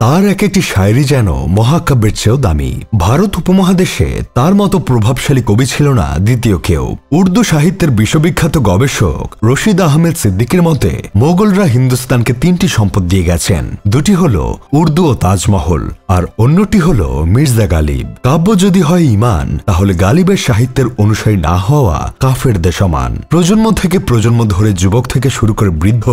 তার এক একটি শায়রি যেন মহাকাব্যের চেয়েও দামি। ভারত উপমহাদেশে তার মতো প্রভাবশালী কবি ছিল না দ্বিতীয় কেউ। উর্দু সাহিত্যের বিশ্ববিখ্যাত গবেষক রশিদ আহমেদ সিদ্দিকীর মতে মোগলরা হিন্দুস্তানকে তিনটি সম্পদ দিয়ে গেছেন। দুটি হল উর্দু ও তাজমহল, আর অন্যটি হল মির্জা গালিব। কাব্য যদি হয় ইমান, তাহলে গালিবের সাহিত্যের অনুসারী না হওয়া কাফেরদের সমান। প্রজন্ম থেকে প্রজন্ম ধরে যুবক থেকে শুরু করে বৃদ্ধ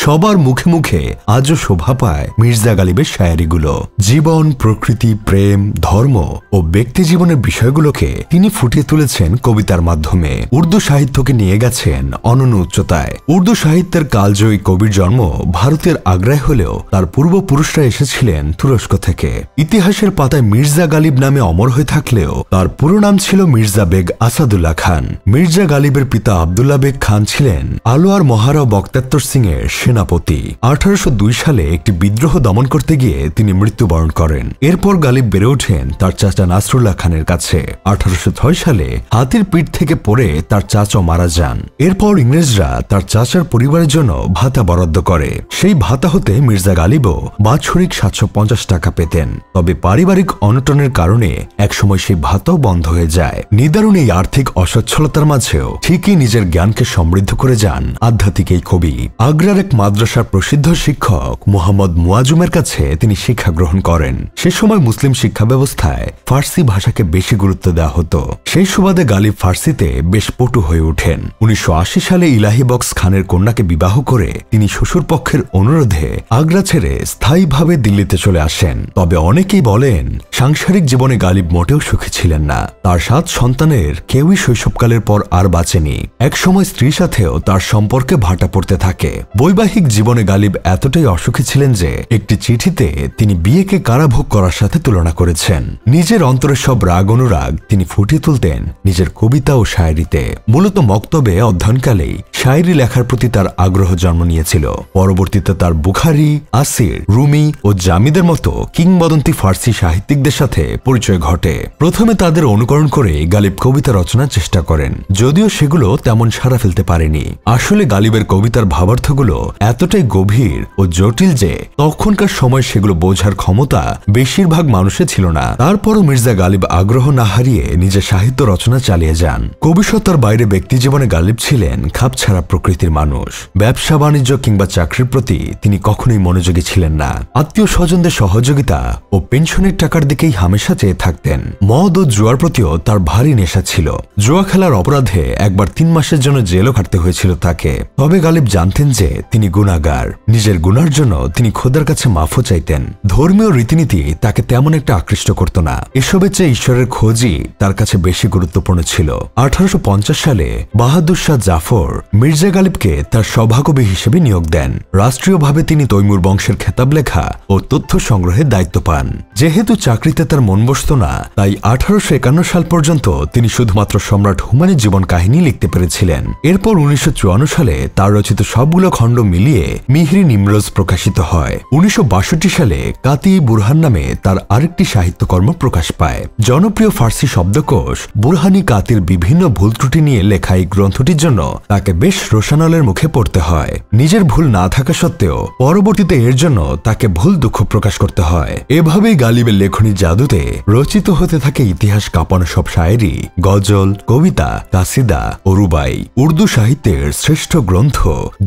সবার মুখে মুখে আজও শোভা পায় মির্জা গালিবের শায়রিগুলো। জীবন, প্রকৃতি, প্রেম, ধর্ম ও ব্যক্তি জীবনের বিষয়গুলোকে তিনি ফুটিয়ে তুলেছেন কবিতার মাধ্যমে। উর্দু সাহিত্যকে নিয়ে গেছেন অনন্য উচ্চতায়। উর্দু সাহিত্যের কালজয়ী কবির জন্ম ভারতের আগ্রায় হলেও তার পূর্বপুরুষরা এসেছিলেন তুরস্ক থেকে। ইতিহাসের পাতায় মির্জা গালিব নামে অমর হয়ে থাকলেও তার পুরো নাম ছিল মির্জা বেগ আসাদুল্লাহ খান। মির্জা গালিবের পিতা আবদুল্লাহ বেগ খান ছিলেন আলোয়ার মহারাও বক্তাত্তর সিং এর সেনাপতি। 1802 সালে একটি বিদ্রোহ দমন করতে গিয়ে তিনি মৃত্যুবরণ করেন। এরপর গালিব বেড়ে ওঠেন তার চাচা নাসরুল্লাহ খানের কাছে। 1806 সালে হাতির পিঠ থেকে পড়ে তার চাচা মারা যান। এরপর ইংরেজরা তার চাচার পরিবারের জন্য ভাতা বরাদ্দ করে। সেই ভাতা হতে মির্জা গালিবও বাৎসরিক 750 টাকা পেতেন। তবে পারিবারিক অনটনের কারণে একসময় সেই ভাতাও বন্ধ হয়ে যায়। নিদারুণ এই আর্থিক অসচ্ছলতার মাঝেও ঠিকই নিজের জ্ঞানকে সমৃদ্ধ করে যান আধ্যাত্মিক এই কবি। আগ্রার এক মাদ্রাসার প্রসিদ্ধ শিক্ষক মুহাম্মদ মুয়াজুমের কাছে তিনি শিক্ষা গ্রহণ করেন। সে সময় মুসলিম শিক্ষা ব্যবস্থায় ফার্সি ভাষাকে বেশি গুরুত্ব দেওয়া হতো। সেই সুবাদে গালিব ফার্সিতে বেশ পটু হয়ে ওঠেন। 1980 সালে ইলাহি বক্স খানের কন্যাকে বিবাহ করে তিনি শ্বশুরপক্ষের অনুরোধে আগ্রা ছেড়ে স্থায়ীভাবে দিল্লিতে চলে আসেন। তবে অনেকেই বলেন সাংসারিক জীবনে গালিব মোটেও সুখী ছিলেন না। তার 7 সন্তানের কেউই শৈশবকালের পর আর বাঁচেনি। একসময় স্ত্রীর সাথেও তার সম্পর্কে ভাটা পড়তে থাকে। বৈবাহিক জীবনে গালিব এতটাই অসুখী ছিলেন যে একটি চিঠিতে তিনি বিয়েকে কারাভোগ করার সাথে তুলনা করেছেন। নিজের অন্তরের সব রাগ অনুরাগ তিনি ফুটিয়ে তুলতেন নিজের কবিতা ও শায়রিতে। মূলত মক্তবে অধ্যয়নকালেই শায়রি লেখার প্রতি তার আগ্রহ জন্ম নিয়েছিল। পরবর্তীতে তার বুখারি, আসির, রুমি ও জামিদের মতো কিংবদন্তি ফার্সি সাহিত্যিকদের সাথে পরিচয় ঘটে। প্রথমে তাদের অনুকরণ করে গালিব কবিতা রচনার চেষ্টা করেন, যদিও সেগুলো তেমন সাড়া ফেলতে পারেনি। আসলে গালিবের কবিতার ভাবার্থগুলো এতটাই গভীর ও জটিল যে তখনকার সময় সেগুলো বোঝার ক্ষমতা বেশিরভাগ মানুষের ছিল না। তারপরও মির্জা গালিব আগ্রহ না হারিয়ে নিজের সাহিত্য রচনা চালিয়ে যান। কবিসত্তার বাইরে ব্যক্তি জীবনে গালিব ছিলেন খাপছাড়া প্রকৃতির মানুষ। ব্যবসা বাণিজ্য কিংবা চাকরির প্রতি তিনি কখনোই মনোযোগী ছিলেন না। আত্মীয় স্বজনদের সহযোগিতা ও পেনশনের টাকার দিকেই হামেশা চেয়ে থাকতেন। মদ ও জুয়ার প্রতিও তার ভারী নেশা ছিল। জুয়া খেলার অপরাধে একবার 3 মাসের জন্য জেলও খাটতে হয়েছিল তাকে। তবে গালিব জানতেন যে তিনি গুনাহগার। নিজের গুনার জন্য তিনি খোদার কাছে মাফও চাইতেন। ধর্মীয় রীতিনীতি তাকে তেমন একটা আকৃষ্ট করত না। এসবের চেয়ে ঈশ্বরের খোঁজই তার কাছে বেশি গুরুত্বপূর্ণ ছিল। 1850 সালে বাহাদুর শাহ জাফর মির্জা গালিবকে তার সভাকবি হিসেবে নিয়োগ দেন। রাষ্ট্রীয়ভাবে তিনি তৈমুর বংশের খেতাব লেখা ও তথ্য সংগ্রহের দায়িত্ব পান। যেহেতু চাকরিতে তার মন বসত না, তাই 1851 সাল পর্যন্ত তিনি শুধুমাত্র সম্রাট হুমায়ুনের জীবন কাহিনী লিখতে পেরেছিলেন। এরপর 1954 সালে তার রচিত সবগুলো খণ্ড মিলিয়ে মিহরি নিমরোজ প্রকাশিত হয়। 1962 সালে কাতি বুরহান নামে তার আরেকটি সাহিত্যকর্ম প্রকাশ পায়। জনপ্রিয় ফার্সি শব্দকোষ বুরহানি কাতির বিভিন্ন ভুল ত্রুটি নিয়ে লেখা এই গ্রন্থটির জন্য তাকে বেশ রোশানলের মুখে পড়তে হয়। নিজের ভুল না থাকা সত্ত্বেও পরবর্তীতে এর জন্য তাকে ভুল দুঃখ প্রকাশ করতে হয়। এভাবেই গালিবের লেখনী জাদুতে রচিত হতে থাকে ইতিহাস কাঁপানো সব শায়েরি, গজল, কবিতা, কাসিদা ও রুবাই। উর্দু সাহিত্যের শ্রেষ্ঠ গ্রন্থ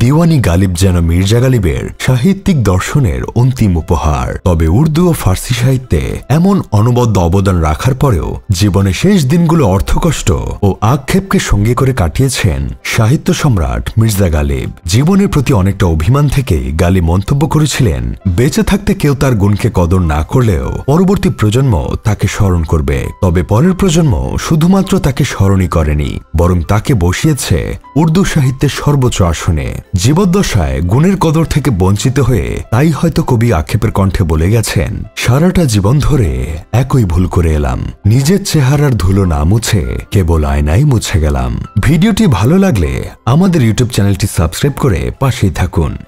দিওয়ানি গালিব যেন মির্জা গালিবের সাহিত্যিক দর্শনের অন্তিম উপহার। তবে উর্দু ও ফার্সি সাহিত্যে এমন অনবদ্য অবদান রাখার পরেও জীবনের শেষ দিনগুলো অর্থকষ্ট ও আক্ষেপকে সঙ্গী করে কাটিয়েছেন সাহিত্য সম্রাট মির্জা গালিব। জীবনের প্রতি অনেকটা অভিমান থেকে গালিব মন্তব্য করেছিলেন, বেঁচে থাকতে কেউ তার গুণকে কদর না করলেও পরবর্তী প্রজন্ম তাকে স্মরণ করবে। তবে পরের প্রজন্ম শুধুমাত্র তাকে স্মরণই করেনি, বরং তাকে বসিয়েছে উর্দু সাহিত্যের সর্বোচ্চ আসনে। জীবদ্দশায় গুণের কদর থেকে বঞ্চিত হয়ে তাই হয়তো কবি আক্ষেপের কণ্ঠে বলে গেছেন, সারাটা জীবন ধরে একই ভুল করে এলাম, নিজের চেহারার ধুলো না মুছে কেবল আয়নায় মুছে গেলাম। ভিডিওটি ভালো লাগলে আমাদের ইউটিউব চ্যানেলটি সাবস্ক্রাইব করে পাশেই থাকুন।